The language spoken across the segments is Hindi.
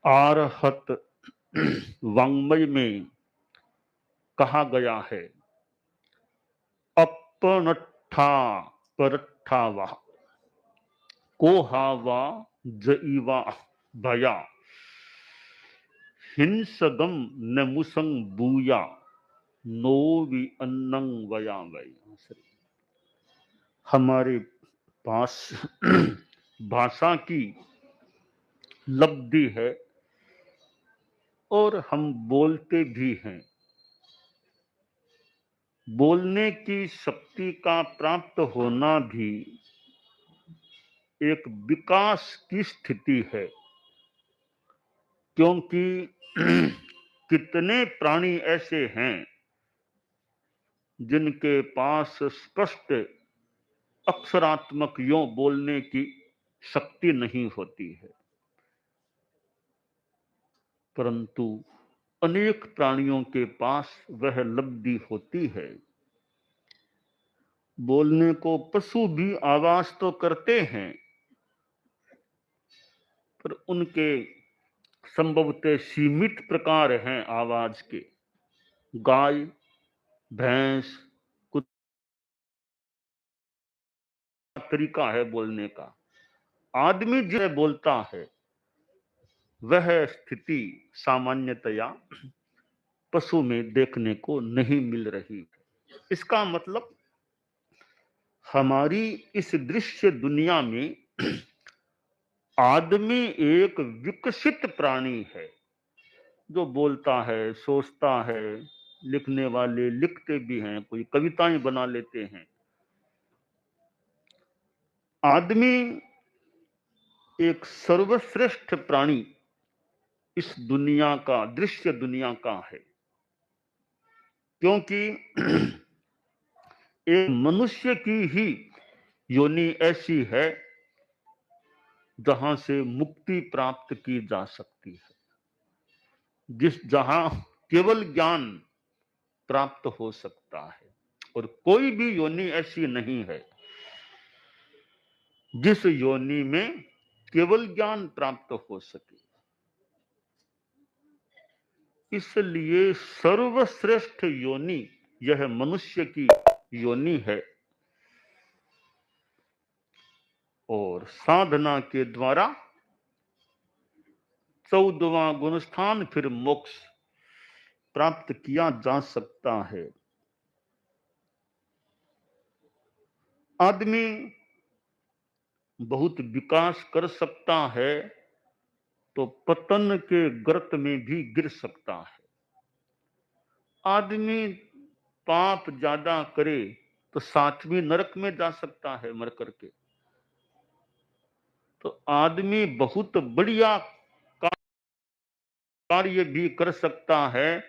आरहत वाङ्मय में कहा गया है, अपनट्ठा परट्ठा वा को हावा जईवा भया हिंसगम नमुसंग बूया नो वि अन्नंग वया वै। हमारे पास भाषा की लब्धि है और हम बोलते भी हैं। बोलने की शक्ति का प्राप्त होना भी एक विकास की स्थिति है, क्योंकि कितने प्राणी ऐसे हैं जिनके पास स्पष्ट अक्षरात्मक यों बोलने की शक्ति नहीं होती है, परंतु अनेक प्राणियों के पास वह लब्धि होती है। बोलने को पशु भी आवाज तो करते हैं, पर उनके संभवतः सीमित प्रकार हैं आवाज के। गाय, भैंस, तरीका है बोलने का। आदमी जो बोलता है वह स्थिति सामान्यतया पशु में देखने को नहीं मिल रही। इसका मतलब हमारी इस दृश्य दुनिया में आदमी एक विकसित प्राणी है जो बोलता है, सोचता है। लिखने वाले लिखते भी हैं, कोई कविताएं बना लेते हैं। आदमी एक सर्वश्रेष्ठ प्राणी इस दुनिया का, दृश्य दुनिया का है, क्योंकि एक मनुष्य की ही योनि ऐसी है जहां से मुक्ति प्राप्त की जा सकती है, जहां केवल ज्ञान प्राप्त हो सकता है, और कोई भी योनि ऐसी नहीं है जिस योनि में केवल ज्ञान प्राप्त हो सके। इसलिए सर्वश्रेष्ठ योनि यह मनुष्य की योनि है, और साधना के द्वारा 14वां गुणस्थान फिर मोक्ष प्राप्त किया जा सकता है। आदमी बहुत विकास कर सकता है तो पतन के गर्त में भी गिर सकता है। आदमी पाप ज्यादा करे तो 7वीं नरक में जा सकता है मर करके। तो आदमी बहुत बढ़िया कार्य भी कर सकता है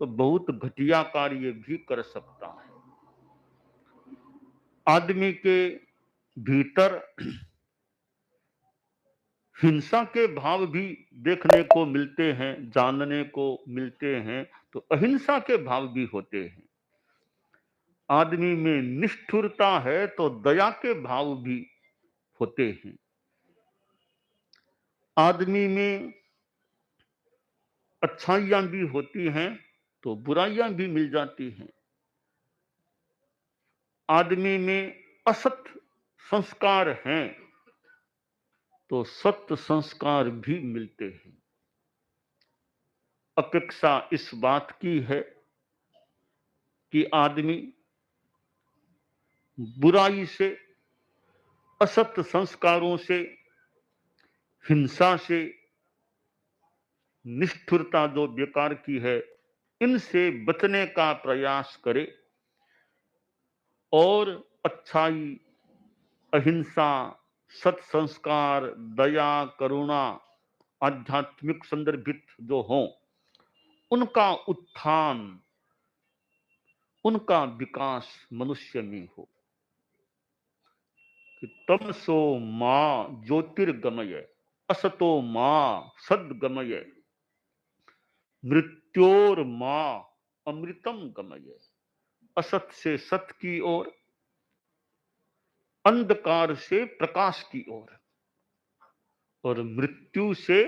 तो बहुत घटिया कार्य भी कर सकता है। आदमी के भीतर हिंसा के भाव भी देखने को मिलते हैं, जानने को मिलते हैं, तो अहिंसा के भाव भी होते हैं। आदमी में निष्ठुरता है तो दया के भाव भी होते हैं। आदमी में अच्छाइयां भी होती हैं तो बुराइयां भी मिल जाती हैं। आदमी में असत संस्कार हैं तो सत्य संस्कार भी मिलते हैं। अपेक्षा इस बात की है कि आदमी बुराई से, असत संस्कारों से, हिंसा से, निष्ठुरता जो बेकार की है, इनसे बचने का प्रयास करे और अच्छाई, अहिंसा, सत्संस्कार, दया, करुणा, आध्यात्मिक संदर्भित जो हों, उनका उत्थान, उनका विकास मनुष्य में हो। कि तमसो मां ज्योतिर्गमय असतो मां सद्गमय मृत्योर मां अमृतम गमय। असत से सत की ओर, अंधकार से प्रकाश की ओर, और मृत्यु से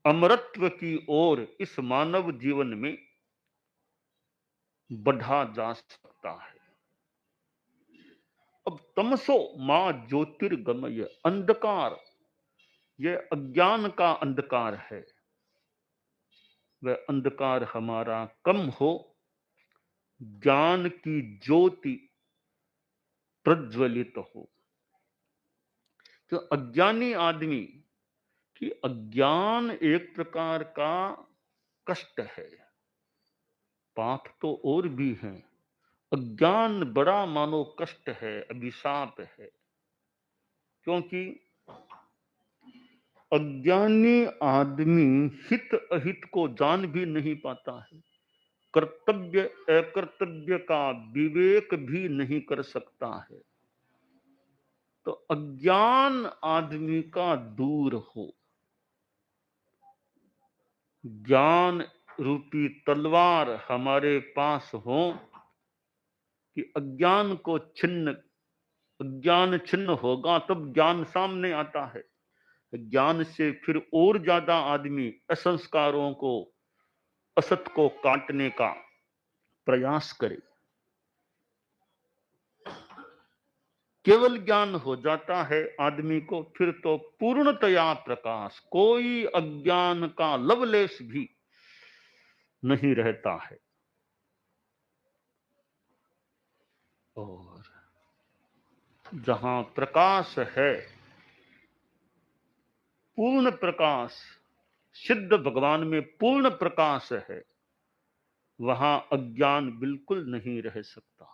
अमरत्व की ओर इस मानव जीवन में बढ़ा जा सकता है। अब तमसो मां ज्योतिर्गमय, अंधकार, यह अज्ञान का अंधकार है, वह अंधकार हमारा कम हो, ज्ञान की ज्योति प्रज्वलित हो। तो अज्ञानी आदमी कि अज्ञान एक प्रकार का कष्ट है, पाप तो और भी हैं, अज्ञान बड़ा मानो कष्ट है, अभिशाप है। क्योंकि अज्ञानी आदमी हित अहित को जान भी नहीं पाता है, कर्तव्य अकर्तव्य का विवेक भी नहीं कर सकता है। तो अज्ञान आदमी का दूर हो, ज्ञान रूपी तलवार हमारे पास हो कि अज्ञान को छिन्न, अज्ञान छिन्न होगा तब ज्ञान सामने आता है। ज्ञान से फिर और ज्यादा आदमी असंस्कारों को, असत को काटने का प्रयास करे। केवल ज्ञान हो जाता है आदमी को, फिर तो पूर्णतया प्रकाश, कोई अज्ञान का लवलेश भी नहीं रहता है। और जहां प्रकाश है, पूर्ण प्रकाश, सिद्ध भगवान में पूर्ण प्रकाश है, वहां अज्ञान बिल्कुल नहीं रह सकता।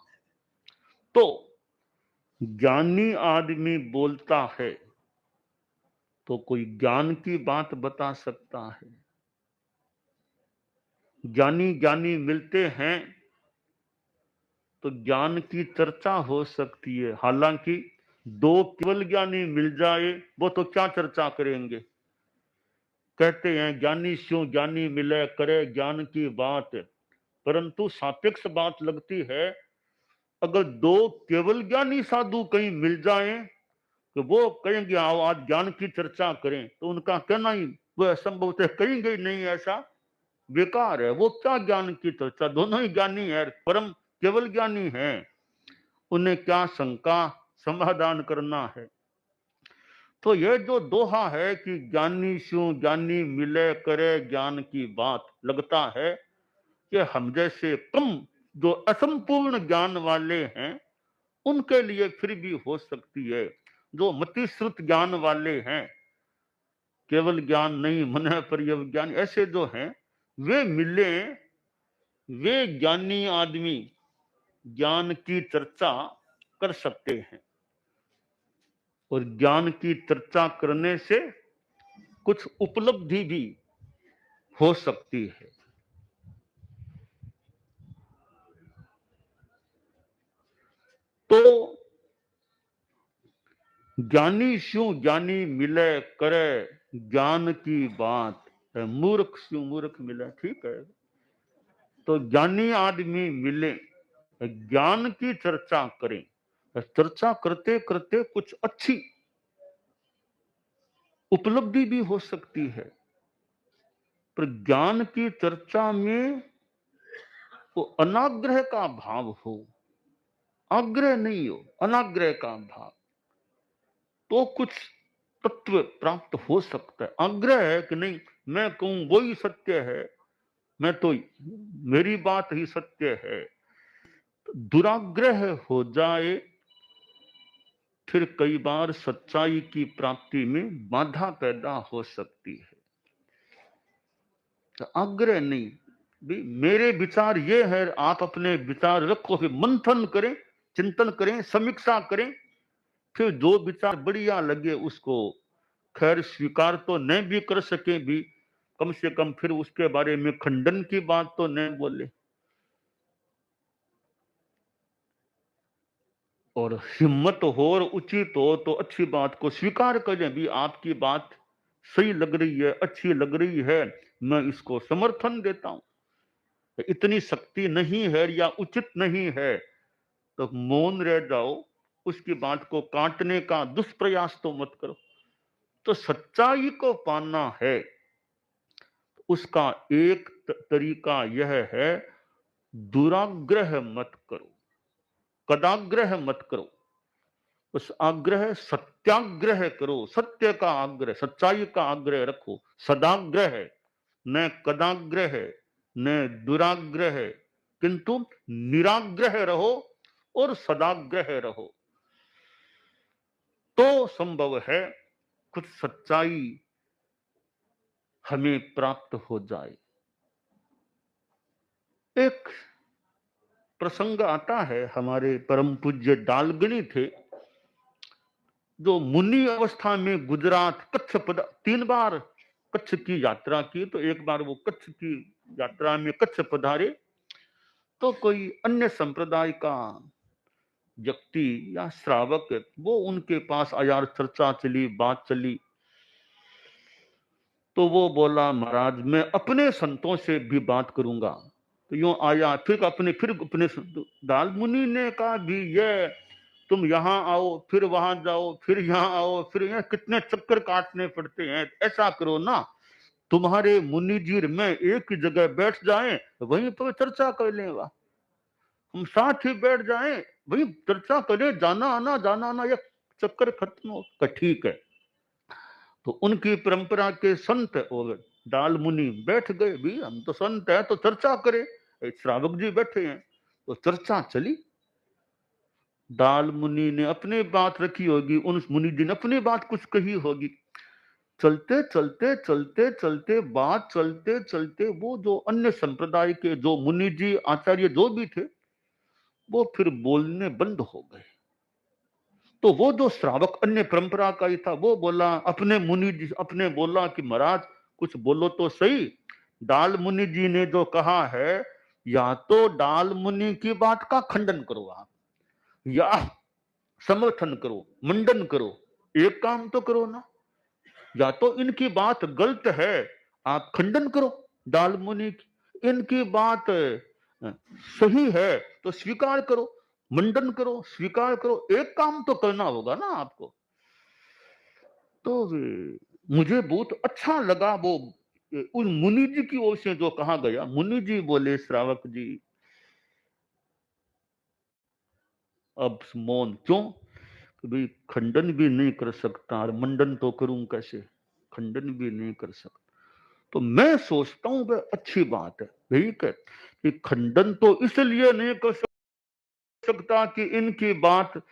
तो ज्ञानी आदमी बोलता है तो कोई ज्ञान की बात बता सकता है। ज्ञानी ज्ञानी मिलते हैं तो ज्ञान की चर्चा हो सकती है। हालांकि दो केवल ज्ञानी मिल जाए वो तो क्या चर्चा करेंगे। कहते हैं ज्ञानी स्यों ज्ञानी मिले करे ज्ञान की बात, परंतु सापेक्ष बात लगती है। अगर दो केवल ज्ञानी साधु कहीं मिल जाएं तो वो कहेंगे आओ आज ज्ञान की चर्चा करें, तो उनका कहना ही वो असंभवतः कहेंगे ही नहीं, ऐसा बेकार है, वो क्या ज्ञान की चर्चा, दोनों ही ज्ञानी है, परम केवल ज्ञानी है, उन्हें क्या शंका समाधान करना है। तो यह जो दोहा है कि ज्ञानी स्यों ज्ञानी मिले करे ज्ञान की बात, लगता है कि हम जैसे कम जो असंपूर्ण ज्ञान वाले हैं उनके लिए फिर भी हो सकती है। जो मति श्रुत ज्ञान वाले हैं, केवल ज्ञान नहीं मन पर ज्ञान, ऐसे जो हैं वे मिले, वे ज्ञानी आदमी ज्ञान की चर्चा कर सकते हैं। और ज्ञान की चर्चा करने से कुछ उपलब्धि भी हो सकती है। तो ज्ञानी स्यों ज्ञानी मिले करे ज्ञान की बात, मूर्ख स्यों मूर्ख मिले, ठीक है। तो ज्ञानी आदमी मिले, ज्ञान की चर्चा करें, चर्चा करते करते कुछ अच्छी उपलब्धि भी हो सकती है। पर ज्ञान की चर्चा में वो अनाग्रह का भाव हो, आग्रह नहीं हो, अनाग्रह का भाव, तो कुछ तत्व प्राप्त हो सकता है। आग्रह है कि नहीं मैं कहूं वो ही सत्य है, मैं तो मेरी बात ही सत्य है, तो दुराग्रह हो जाए फिर कई बार सच्चाई की प्राप्ति में बाधा पैदा हो सकती है। तो आग्रह नहीं, भी मेरे विचार ये है, आप अपने विचार रखो, फिर मंथन करें, चिंतन करें, समीक्षा करें, फिर जो विचार बढ़िया लगे उसको खैर स्वीकार तो न भी कर सके भी, कम से कम फिर उसके बारे में खंडन की बात तो न बोले। और हिम्मत हो और उचित हो तो अच्छी बात को स्वीकार करें, भी आपकी बात सही लग रही है, अच्छी लग रही है, मैं इसको समर्थन देता हूं। इतनी शक्ति नहीं है या उचित नहीं है तो मौन रह जाओ, उसकी बात को काटने का दुष्प्रयास तो मत करो। तो सच्चाई को पाना है उसका एक तरीका यह है, दुराग्रह मत करो, कदाग्रह मत करो, उस आग्रह सत्याग्रह करो, सत्य का आग्रह, सच्चाई का आग्रह रखो, सदाग्रह, न कदाग्रह न दुराग्रह, किंतु निराग्रह रहो और सदाग्रह रहो, तो संभव है कुछ सच्चाई हमें प्राप्त हो जाए। एक प्रसंग आता है, हमारे परम पूज्य दालगणी थे, जो मुनि अवस्था में गुजरात कच्छ 3 बार कच्छ की यात्रा की, तो एक बार वो कच्छ की यात्रा में कच्छ पधारे, तो कोई अन्य संप्रदाय का व्यक्ति या श्रावक वो उनके पास आया, चर्चा चली, बात चली, तो वो बोला, महाराज मैं अपने संतों से भी बात करूंगा। तो यूं आया, फिर अपने दाल मुनि ने कहा भी, ये तुम यहाँ आओ, फिर वहां जाओ, फिर यहाँ आओ, फिर यहाँ, कितने चक्कर काटने पड़ते हैं, ऐसा करो ना, तुम्हारे मुनि जी में एक ही जगह बैठ जाएं, वहीं पर चर्चा कर लें, हम साथ ही बैठ जाएं, वही चर्चा करें, जाना आना, ये चक्कर खत्म हो। ठीक है। तो उनकी परंपरा के संत और दाल मुनि बैठ गए, भी हम तो संत हैं तो चर्चा करें, श्रावक जी बैठे हैं, तो चर्चा चली। दाल मुनि ने अपनी बात रखी होगी, उन मुनि जी ने अपनी बात कुछ कही होगी, चलते चलते चलते चलते बात चलते चलते वो जो अन्य संप्रदाय के जो मुनि जी आचार्य जो भी थे, वो फिर बोलने बंद हो गए। तो वो जो श्रावक अन्य परंपरा का ही था, वो बोला, अपने मुनि जी अपने बोला कि महाराज कुछ बोलो तो सही, दाल मुनि जी ने जो कहा है, या तो दाल मुनि की बात का खंडन करो आप, या समर्थन करो, मंडन करो, एक काम तो करो ना, या तो इनकी बात गलत है, आप खंडन करो दाल मुनि की, इनकी बात सही है तो स्वीकार करो, मंडन करो, स्वीकार करो, एक काम तो करना होगा ना आपको। तो मुझे बहुत अच्छा लगा वो उन मुनि जी की ओर से जो कहा गया। मुनि जी बोले, श्रावक जी अब मौन क्यों, भाई खंडन भी नहीं कर सकता और मंडन तो करूं कैसे, खंडन भी नहीं कर सकता, तो मैं सोचता हूं वह अच्छी बात है, ठीक है, कि खंडन तो इसलिए नहीं कर सकता कि इनकी बात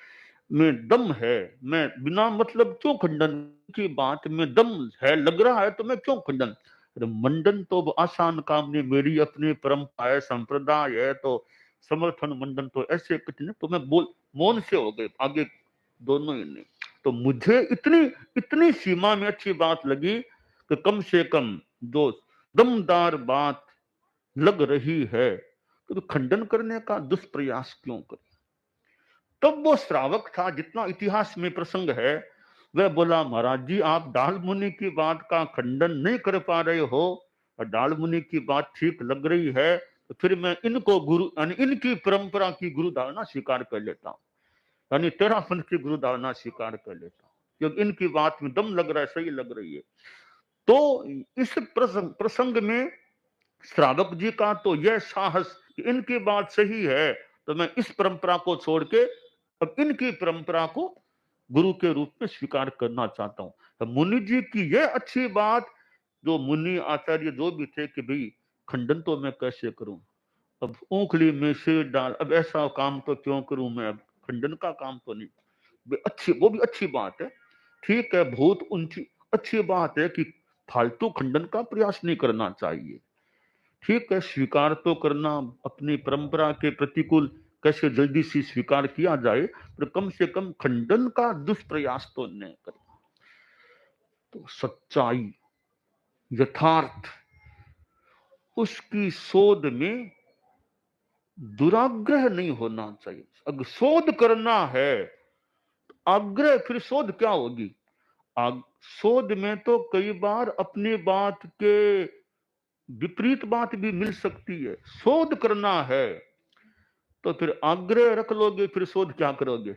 में दम है, मैं बिना मतलब क्यों खंडन, की बात में दम है लग रहा है तो मैं क्यों खंडन, मंडन तो आसान काम नहीं, मेरी अपनी परंपरा है, संप्रदाय है, तो समर्थन मंडन तो ऐसे कुछ नहीं, तो मैं बोल मौन से हो गए, आगे दोनों ही नहीं। तो मुझे इतनी इतनी सीमा में अच्छी बात लगी कि कम से कम जो दमदार बात लग रही है, तो खंडन करने का दुष्प्रयास क्यों करें। तब वो श्रावक था, जितना इतिहास में प्रसंग है, वह बोला, महाराज जी आप दाल मुनि की बात का खंडन नहीं कर पा रहे हो, और दाल मुनि की बात ठीक लग रही है, तो फिर मैं इनको गुरु यानी इनकी परंपरा की गुरु धारणा स्वीकार कर लेता हूँ, यानी तेरा पंथ की गुरु धारणा स्वीकार कर लेता हूँ, क्योंकि इनकी बात में दम लग रहा है, सही लग रही है। तो इस प्रसंग में श्रावक जी का तो यह साहस कि इनकी बात सही है, तो मैं इस परंपरा को छोड़ के अब इनकी परंपरा को गुरु के रूप में स्वीकार करना चाहता हूं। तो मुनि जी की यह अच्छी बात, जो मुनि आचार्य जो भी थे, कि भाई खंडन तो मैं कैसे करूं, अब ऊखली में सिर डाल, अब ऐसा काम तो क्यों करूं मैं, अब खंडन का काम तो नहीं, अच्छी वो भी अच्छी बात है, ठीक है, बहुत ऊंची अच्छी बात है कि फालतू खंडन का प्रयास नहीं करना चाहिए, ठीक है, स्वीकार तो करना, अपनी परंपरा के प्रतिकूल कैसे जल्दी से स्वीकार किया जाए, पर कम से कम खंडन का दुष्प्रयास तो नहीं करना। तो सच्चाई, यथार्थ, उसकी शोध में दुराग्रह नहीं होना चाहिए। अगर शोध करना है तो आग्रह, फिर शोध क्या होगी, शोध में तो कई बार अपनी बात के विपरीत बात भी मिल सकती है, शोध करना है तो फिर आग्रह रख लोगे, फिर शोध क्या करोगे,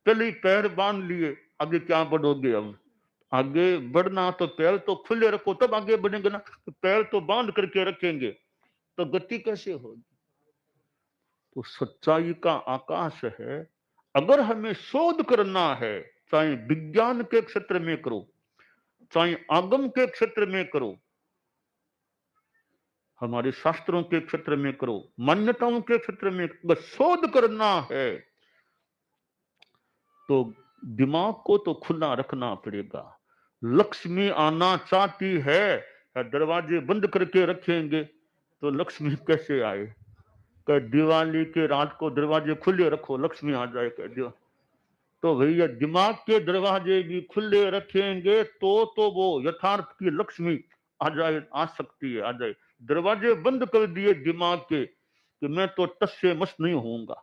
पहले ही पैर बांध लिए, आगे क्या बढ़ोगे, अब आगे बढ़ना तो पैर तो खुले रखो तब आगे बढ़ेंगे ना, तो पैर तो बांध करके रखेंगे तो गति कैसे होगी। तो सच्चाई का आकाश है। अगर हमें शोध करना है, चाहे विज्ञान के क्षेत्र में करो, चाहे आगम के क्षेत्र में करो, हमारे शास्त्रों के क्षेत्र में करो, मान्यताओं के क्षेत्र में अगर शोध करना है तो दिमाग को तो खुला रखना पड़ेगा। लक्ष्मी आना चाहती है, दरवाजे बंद करके रखेंगे तो लक्ष्मी कैसे आए। दिवाली के रात को दरवाजे खुले रखो, लक्ष्मी आ जाए। तो भैया दिमाग के दरवाजे भी खुले रखेंगे तो वो यथार्थ की लक्ष्मी आ जाए, आ सकती है, आ जाए। दरवाजे बंद कर दिए दिमाग के कि मैं तो टस से मस नहीं होऊंगा।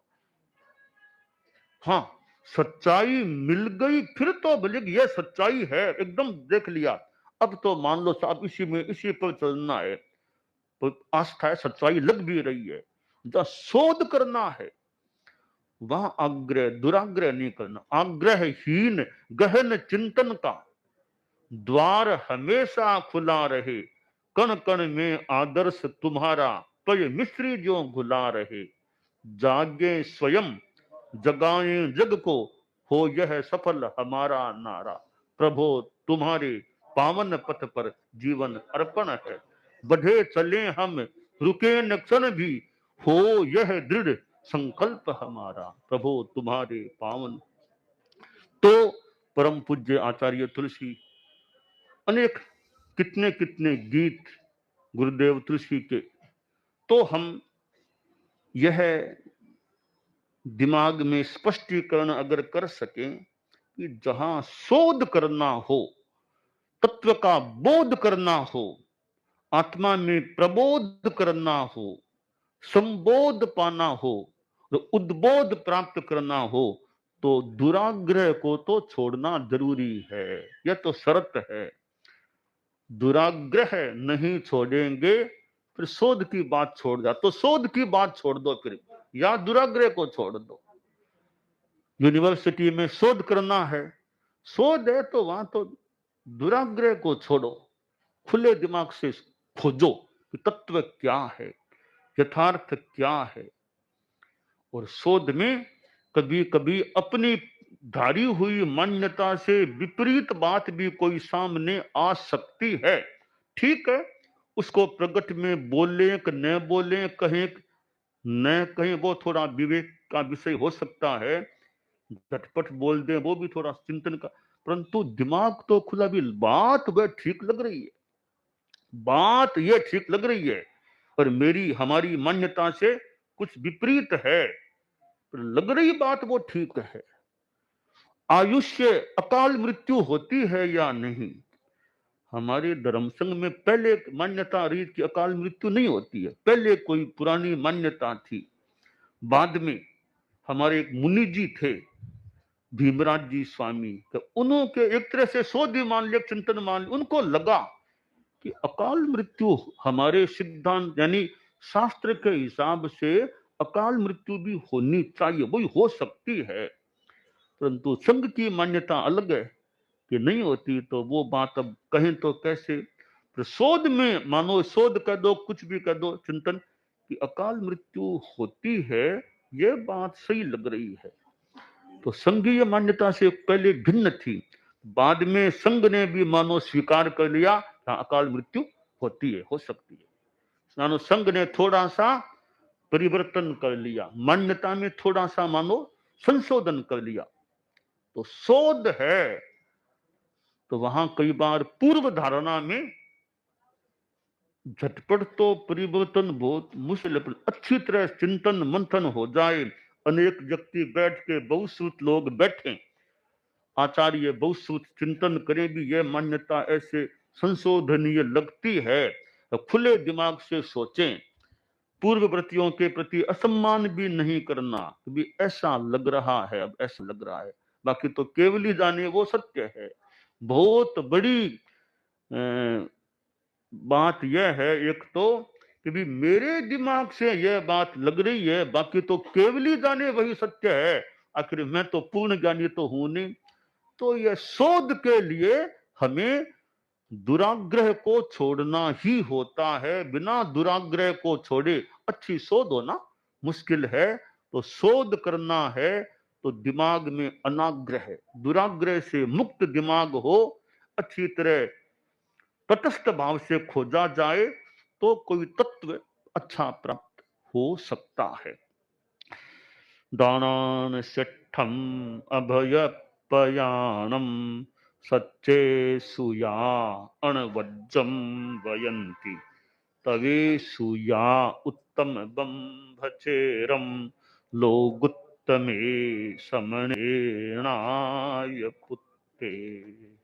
हाँ, सच्चाई मिल गई फिर तो बोले ये सच्चाई है, एकदम देख लिया, अब तो मान लो साहब इसी पर चलना है। तो आस्था है, सच्चाई लग भी रही है। जहाँ शोध करना है वहां आग्रह दुराग्रह नहीं करना। आग्रहहीन गहन चिंतन का द्वार हमेशा खुला रहे, कण कण में आदर्श तुम्हारा, पय मिश्री जो घुला रहे। जागे स्वयं जगाए जग को, हो यह सफल हमारा नारा। प्रभो तुम्हारे पावन पथ पर जीवन अर्पण है, बढ़े चले हम रुके न क्षण भी, हो यह दृढ़ संकल्प हमारा। प्रभो तुम्हारे पावन। तो परम पूज्य आचार्य तुलसी अनेक कितने कितने गीत गुरुदेव तुलसी के, तो हम यह दिमाग में स्पष्टीकरण अगर कर सकें कि जहां शोध करना हो, तत्व का बोध करना हो, आत्मा में प्रबोध करना हो, संबोध पाना हो, तो उद्बोध प्राप्त करना हो, तो दुराग्रह को तो छोड़ना जरूरी है। यह तो शर्त है। दुराग्रह नहीं छोड़ेंगे फिर शोध की बात छोड़ जा, तो शोध की बात छोड़ दो फिर, या दुराग्रह को छोड़ दो। यूनिवर्सिटी में शोध करना है, शोध है तो वहां तो दुराग्रह को छोड़ो, खुले दिमाग से खोजो कि तत्व क्या है, यथार्थ क्या है। और शोध में कभी कभी अपनी धारी हुई मान्यता से विपरीत बात भी कोई सामने आ सकती है। ठीक है, उसको प्रकट में बोले कि न बोले, कहें न कहें, वो थोड़ा विवेक का विषय हो सकता है। झटपट बोल दे वो भी थोड़ा चिंतन का, परंतु दिमाग तो खुला भी, बात वह ठीक लग रही है, बात यह ठीक लग रही है, पर मेरी हमारी मान्यता से कुछ विपरीत है, पर लग रही बात वो ठीक है। आयुष्य अकाल मृत्यु होती है या नहीं? हमारे धर्म संघ में पहले मान्यता रही कि अकाल मृत्यु नहीं होती है, पहले कोई पुरानी मान्यता थी। बाद में हमारे एक मुनि जी थे, भीमराज जी स्वामी, तो उन्होंने एक तरह से शोध मान लिया, चिंतन मान लिया। उनको लगा कि अकाल मृत्यु हमारे सिद्धांत यानी शास्त्र के हिसाब से अकाल मृत्यु भी होनी चाहिए, वही हो सकती है, परंतु संघ की मान्यता अलग है कि नहीं होती। तो वो बात अब कहें तो कैसे, तो शोध में मानो शोध कर दो, कुछ भी कर दो, चिंतन कि अकाल मृत्यु होती है, ये बात सही लग रही है। तो संघीय मान्यता से पहले भिन्न थी, बाद में संघ ने भी मानो स्वीकार कर लिया अकाल मृत्यु होती है, हो सकती है। मानो संघ ने थोड़ा सा परिवर्तन कर लिया, मान्यता में थोड़ा सा मानो संशोधन कर लिया। तो शोध है तो वहां कई बार पूर्व धारणा में झटपट तो परिवर्तन बहुत मुश्किल, अच्छी तरह चिंतन मंथन हो जाए, अनेक व्यक्ति बैठ के बहुश्रुत लोग बैठे, आचार्य बहुश्रुत चिंतन करें भी यह मान्यता ऐसे संशोधनीय लगती है, तो खुले दिमाग से सोचें, पूर्ववर्तियों के प्रति असम्मान भी नहीं करना, भी ऐसा लग रहा है, अब ऐसा लग रहा है, बाकी तो केवल ही जाने वो सत्य है। बहुत बड़ी बात यह है एक तो कि भी मेरे दिमाग से यह बात लग रही है, बाकी तो केवल ही जाने वही सत्य है, आखिर मैं तो पूर्ण ज्ञानी तो हूं नहीं। तो यह शोध के लिए हमें दुराग्रह को छोड़ना ही होता है। बिना दुराग्रह को छोड़े अच्छी शोध होना मुश्किल है। तो शोध करना है तो दिमाग में अनाग्रह, दुराग्रह से मुक्त दिमाग हो, अच्छी तरह तटस्थ भाव से खोजा जाए तो कोई तत्व अच्छा प्राप्त हो सकता है। दानान सिद्धम अभयपयानम सच्चे सुया अणवज्जम वयंती तवे सुया उत्तम बंभचेरम लोगुत्तमे समनेणाय पुत्ते।